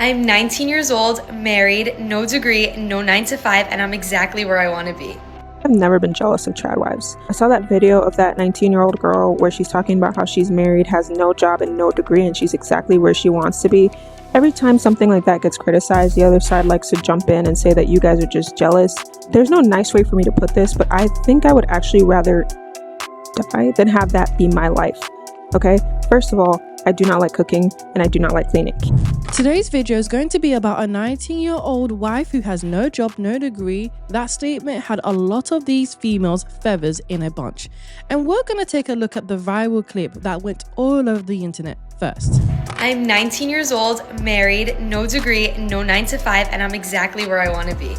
I'm 19 years old, married, no degree, no 9 to 5, and I'm exactly where I want to be. I've never been jealous of Tradwives. I saw that video of that 19-year-old girl where she's talking about how she's married, has no job and no degree, and she's exactly where she wants to be. Every time something like that gets criticized, the other side likes to jump in and say that you guys are just jealous. There's no nice way for me to put this, but I think I would actually rather die than have that be my life. Okay? First of all, I do not like cooking and I do not like cleaning. Today's video is going to be about a 19-year-old wife who has no job, no degree. That statement had a lot of these females' feathers in a bunch. And we're going to take a look at the viral clip that went all over the internet first. I'm 19 years old, married, no degree, no 9 to 5, and I'm exactly where I want to be.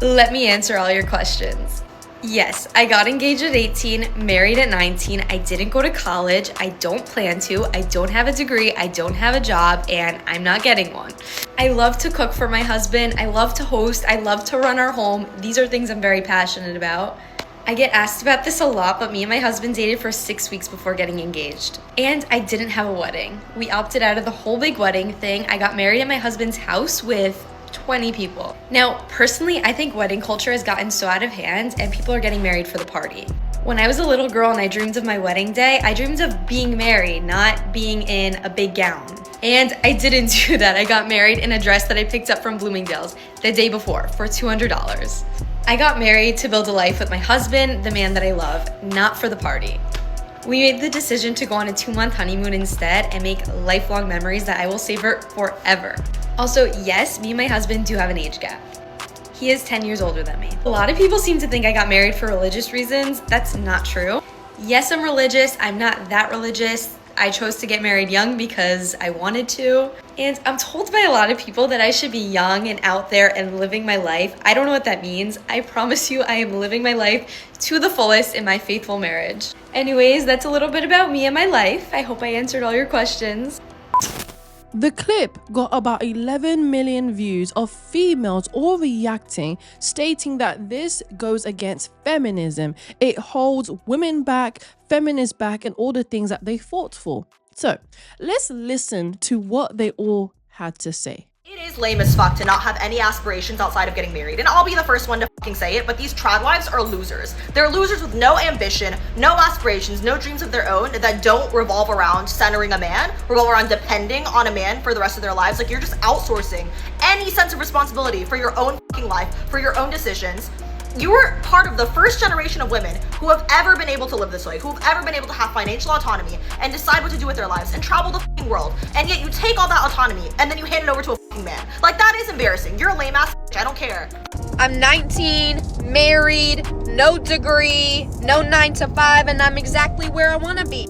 Let me answer all your questions. Yes, I got engaged at 18, married at 19. I didn't go to college. I don't plan to. I don't have a degree. I don't have a job, and I'm not getting one. I love to cook for my husband. I love to host. I love to run our home. These are things I'm very passionate about. I get asked about this a lot, but me and my husband dated for 6 weeks before getting engaged. And I didn't have a wedding. We opted out of the whole big wedding thing. I got married at my husband's house with 20 people. Now, personally, I think wedding culture has gotten so out of hand and people are getting married for the party. When I was a little girl and I dreamed of my wedding day, I dreamed of being married, not being in a big gown. And I didn't do that. I got married in a dress that I picked up from Bloomingdale's the day before for $200. I got married to build a life with my husband, the man that I love, not for the party. We made the decision to go on a 2-month honeymoon instead and make lifelong memories that I will savor forever. Also, yes, me and my husband do have an age gap. He is 10 years older than me. A lot of people seem to think I got married for religious reasons. That's not true. Yes, I'm religious. I'm not that religious. I chose to get married young because I wanted to. And I'm told by a lot of people that I should be young and out there and living my life. I don't know what that means. I promise you I am living my life to the fullest in my faithful marriage. Anyways, that's a little bit about me and my life. I hope I answered all your questions. The clip got about 11 million views of females all reacting, stating that this goes against feminism. It holds women back, feminists back, and all the things that they fought for. So let's listen to what they all had to say. It is lame as fuck to not have any aspirations outside of getting married, and I'll be the first one to fucking say it, but these tradwives are losers. They're losers with no ambition, no aspirations, no dreams of their own that don't revolve around centering a man, revolve around depending on a man for the rest of their lives. Like, you're just outsourcing any sense of responsibility for your own fucking life, for your own decisions. You were part of the first generation of women who have ever been able to live this way, who have ever been able to have financial autonomy and decide what to do with their lives and travel the fucking world. And yet you take all that autonomy and then you hand it over to a fucking man. Like, that is embarrassing. You're a lame ass bitch. I don't care. I'm 19, married, no degree, no 9 to 5, and I'm exactly where I want to be.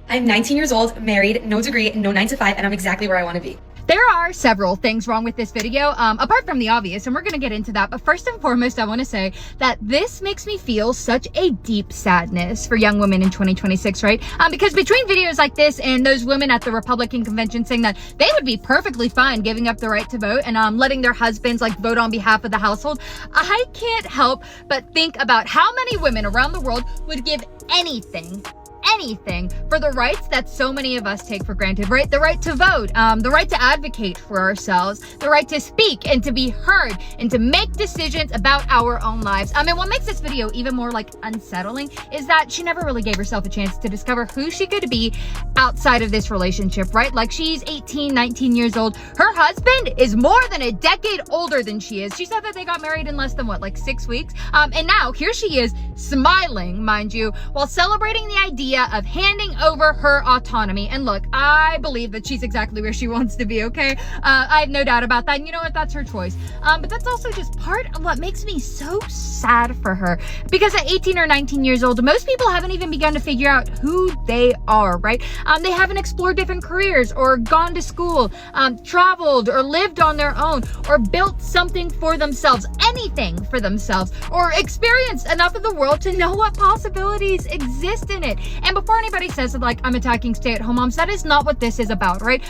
I'm 19 years old, married, no degree, no 9 to 5, and I'm exactly where I want to be. There are several things wrong with this video, apart from the obvious, and we're gonna get into that. But first and foremost, I wanna say that this makes me feel such a deep sadness for young women in 2026, right? Because between videos like this and those women at the Republican convention saying that they would be perfectly fine giving up the right to vote and letting their husbands like vote on behalf of the household, I can't help but think about how many women around the world would give anything for the rights that so many of us take for granted, right? The right to vote, the right to advocate for ourselves, the right to speak and to be heard and to make decisions about our own lives. And what makes this video even more like unsettling is that she never really gave herself a chance to discover who she could be outside of this relationship, right? Like, she's 18, 19 years old. Her husband is more than a decade older than she is. She said that they got married in less than what, like 6 weeks? And now here she is smiling, mind you, while celebrating the idea of handing over her autonomy. And look, I believe that she's exactly where she wants to be, okay? I have no doubt about that. And you know what? That's her choice. But that's also just part of what makes me so sad for her. Because at 18 or 19 years old, most people haven't even begun to figure out who they are, right? They haven't explored different careers or gone to school, traveled or lived on their own or built something for themselves, anything for themselves, or experienced enough of the world to know what possibilities exist in it. And before anybody says that, like, I'm attacking stay-at-home moms, that is not what this is about, right?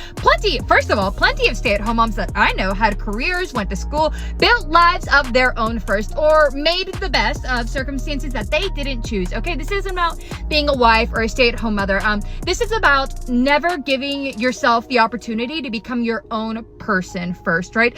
First of all, plenty of stay-at-home moms that I know had careers, went to school, built lives of their own first, or made the best of circumstances that they didn't choose, okay? This isn't about being a wife or a stay-at-home mother. This is about never giving yourself the opportunity to become your own person first, right?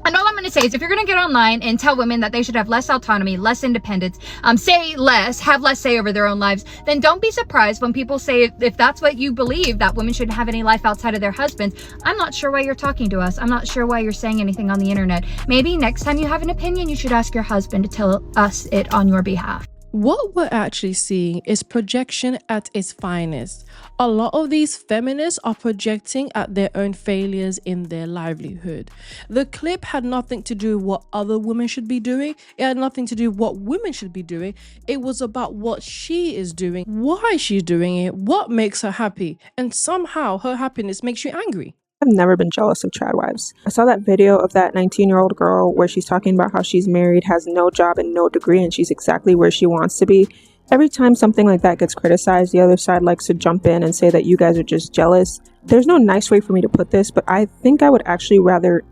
And all I'm going to say is, if you're going to get online and tell women that they should have less autonomy, less independence, say less, have less say over their own lives, then don't be surprised when people say, if that's what you believe, that women shouldn't have any life outside of their husbands. I'm not sure why you're talking to us. I'm not sure why you're saying anything on the internet. Maybe next time you have an opinion, you should ask your husband to tell us it on your behalf. What we're actually seeing is projection at its finest. A lot of these feminists are projecting at their own failures in their livelihood. The clip had nothing to do with what other women should be doing. It had nothing to do with what women should be doing. It was about what she is doing, why she's doing it, what makes her happy, and somehow her happiness makes you angry. I've never been jealous of Tradwives. I saw that video of that 19-year-old girl where she's talking about how she's married, has no job and no degree, and she's exactly where she wants to be. Every time something like that gets criticized, the other side likes to jump in and say that you guys are just jealous. There's no nice way for me to put this, but I think I would actually rather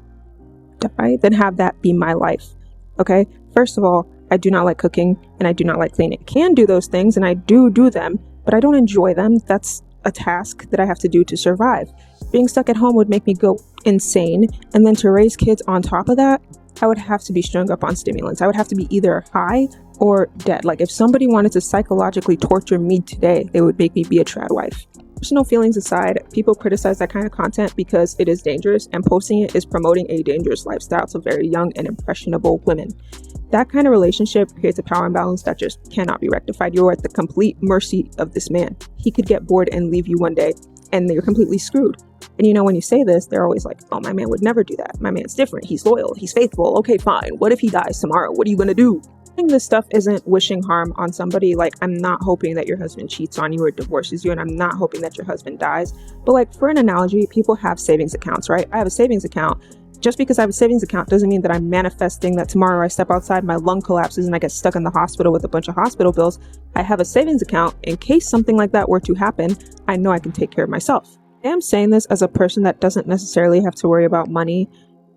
die than have that be my life. Okay? First of all, I do not like cooking and I do not like cleaning. I can do those things and I do them, but I don't enjoy them. That's a task that I have to do to survive. Being stuck at home would make me go insane, and then to raise kids on top of that, I would have to be strung up on stimulants. I would have to be either high or dead. Like, if somebody wanted to psychologically torture me today, they would make me be a Tradwife. Personal feelings aside, people criticize that kind of content because it is dangerous, and posting it is promoting a dangerous lifestyle to very young and impressionable women. That kind of relationship creates a power imbalance that just cannot be rectified. You're at the complete mercy of this man. He could get bored and leave you one day, and you're completely screwed. And you know, when you say this, they're always like, oh, my man would never do that. My man's different. He's loyal. He's faithful. Okay, fine. What if he dies tomorrow? What are you going to do? I think this stuff isn't wishing harm on somebody. Like, I'm not hoping that your husband cheats on you or divorces you, and I'm not hoping that your husband dies. But like, for an analogy, people have savings accounts, right? I have a savings account. Just because I have a savings account doesn't mean that I'm manifesting that tomorrow I step outside, my lung collapses, and I get stuck in the hospital with a bunch of hospital bills. I have a savings account in case something like that were to happen. I know I can take care of myself. I am saying this as a person that doesn't necessarily have to worry about money,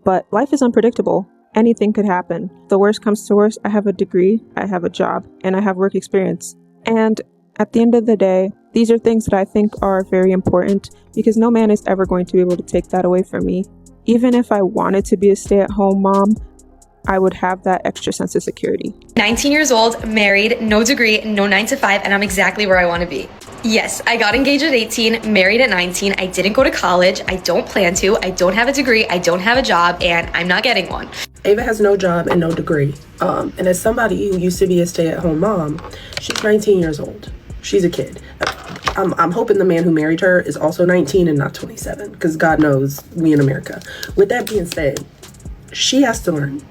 but life is unpredictable. Anything could happen. The worst comes to worst, I have a degree, I have a job, and I have work experience. And at the end of the day, these are things that I think are very important because no man is ever going to be able to take that away from me. Even if I wanted to be a stay-at-home mom, I would have that extra sense of security. 19 years old, married, no degree, no 9 to 5, and I'm exactly where I want to be. Yes, I got engaged at 18, married at 19. I didn't go to college. I don't plan to. I don't have a degree. I don't have a job, and I'm not getting one. Ava has no job and no degree. And as somebody who used to be a stay-at-home mom, she's 19 years old. She's a kid. I'm hoping the man who married her is also 19 and not 27, because God knows we in America. With that being said, she has to learn.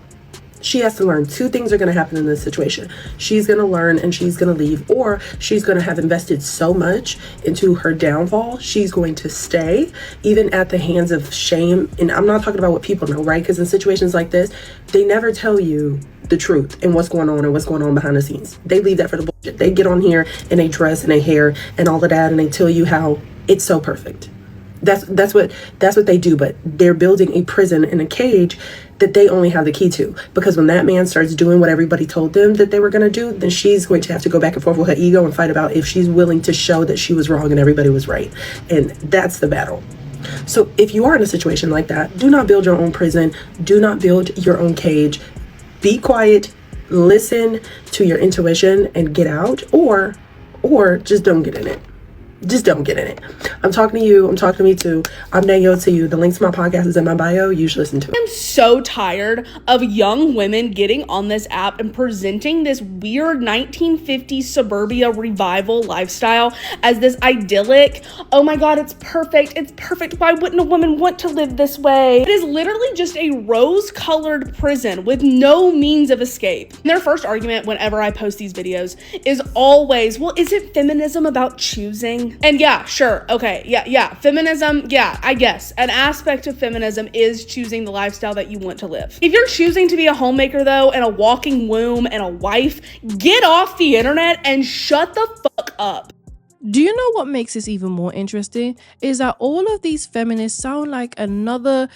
She has to learn. Two things are going to happen in this situation. She's going to learn and she's going to leave, or she's going to have invested so much into her downfall, she's going to stay, even at the hands of shame. And I'm not talking about what people know, right? Because in situations like this, they never tell you the truth and what's going on and what's going on behind the scenes. They leave that for the bullshit. They get on here and they dress and they hair and all of that, and they tell you how it's so perfect. That's what they do, but they're building a prison and a cage that they only have the key to. Because when that man starts doing what everybody told them that they were going to do, then she's going to have to go back and forth with her ego and fight about if she's willing to show that she was wrong and everybody was right. And that's the battle. So if you are in a situation like that, do not build your own prison. Do not build your own cage. Be quiet, listen to your intuition and get out, or just don't get in it. Just don't get in it. I'm talking to you. I'm talking to me too. I'm Danielle to you. The link to my podcast is in my bio. You should listen to it. I'm so tired of young women getting on this app and presenting this weird 1950s suburbia revival lifestyle as this idyllic, oh my God, it's perfect. It's perfect. Why wouldn't a woman want to live this way? It is literally just a rose-colored prison with no means of escape. Their first argument whenever I post these videos is always, well, isn't feminism about choosing? And yeah, sure, okay, yeah, feminism, yeah, I guess. An aspect of feminism is choosing the lifestyle that you want to live. If you're choosing to be a homemaker though, and a walking womb and a wife, get off the internet and shut the fuck up. Do you know what makes this even more interesting? Is that all of these feminists sound like another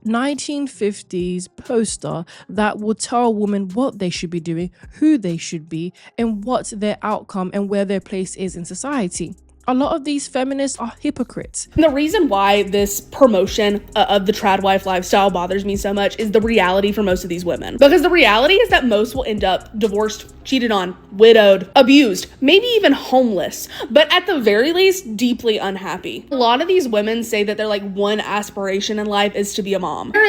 1950s poster that would tell women what they should be doing, who they should be, and what their outcome and where their place is in society. A lot of these feminists are hypocrites. And the reason why this promotion of the Tradwife lifestyle bothers me so much is the reality for most of these women. Because the reality is that most will end up divorced, cheated on, widowed, abused, maybe even homeless, but at the very least, deeply unhappy. A lot of these women say that their one aspiration in life is to be a mom. There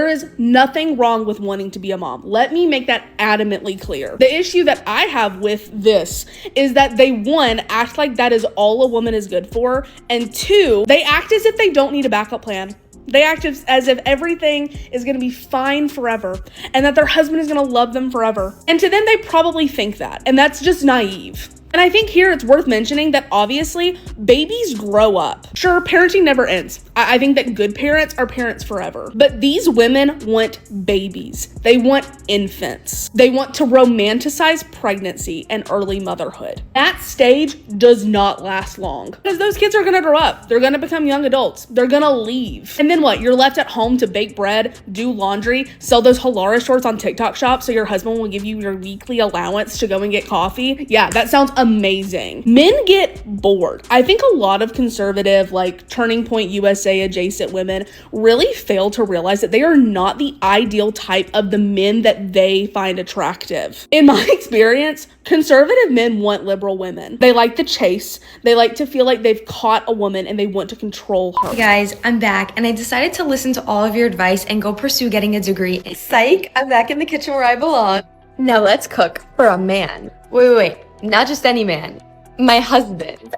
is nothing wrong with wanting to be a mom. Let me make that adamantly clear. The issue that I have with this is that they, one, act like that is all a woman is good for, and two, they act as if they don't need a backup plan. They act as if everything is going to be fine forever and that their husband is going to love them forever. And to them, they probably think that, and that's just naive. And I think here it's worth mentioning that obviously babies grow up. Sure, parenting never ends. I think that good parents are parents forever. But these women want babies. They want infants. They want to romanticize pregnancy and early motherhood. That stage does not last long because those kids are gonna grow up. They're gonna become young adults. They're gonna leave. And then what? You're left at home to bake bread, do laundry, sell those Halara shorts on TikTok shop so your husband will give you your weekly allowance to go and get coffee. Yeah, that sounds amazing. Men get bored. I think a lot of conservative, Turning Point USA adjacent women really fail to realize that they are not the ideal type of the men that they find attractive. In my experience, conservative men want liberal women. They like the chase. They like to feel like they've caught a woman and they want to control her. Hey guys, I'm back and I decided to listen to all of your advice and go pursue getting a degree. Psych, I'm back in the kitchen where I belong. Now let's cook for a man. Wait. Not just any man. My husband.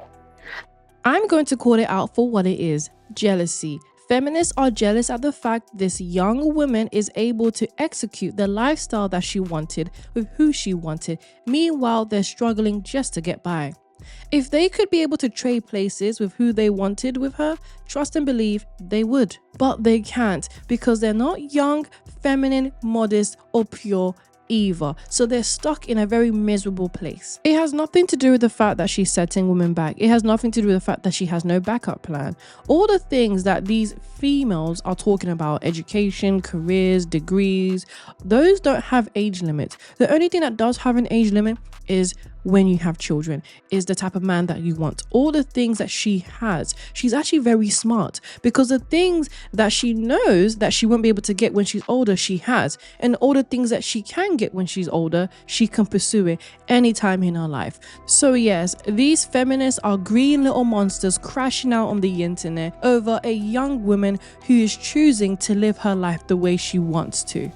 I'm going to call it out for what it is. Jealousy. Feminists are jealous at the fact this young woman is able to execute the lifestyle that she wanted with who she wanted. Meanwhile, they're struggling just to get by. If they could be able to trade places with who they wanted with her, trust and believe they would. But they can't because they're not young, feminine, modest, or pure either. So they're stuck in a very miserable place. It has nothing to do with the fact that she's setting women back. It has nothing to do with the fact that she has no backup plan. All the things that these females are talking about, education, careers, degrees, those don't have age limit. The only thing that does have an age limit is when you have children, is the type of man that you want. All the things that she has, she's actually very smart because the things that she knows that she won't be able to get when she's older, she has. And all the things that she can get when she's older, she can pursue it anytime in her life. So yes, these feminists are green little monsters crashing out on the internet over a young woman who is choosing to live her life the way she wants to.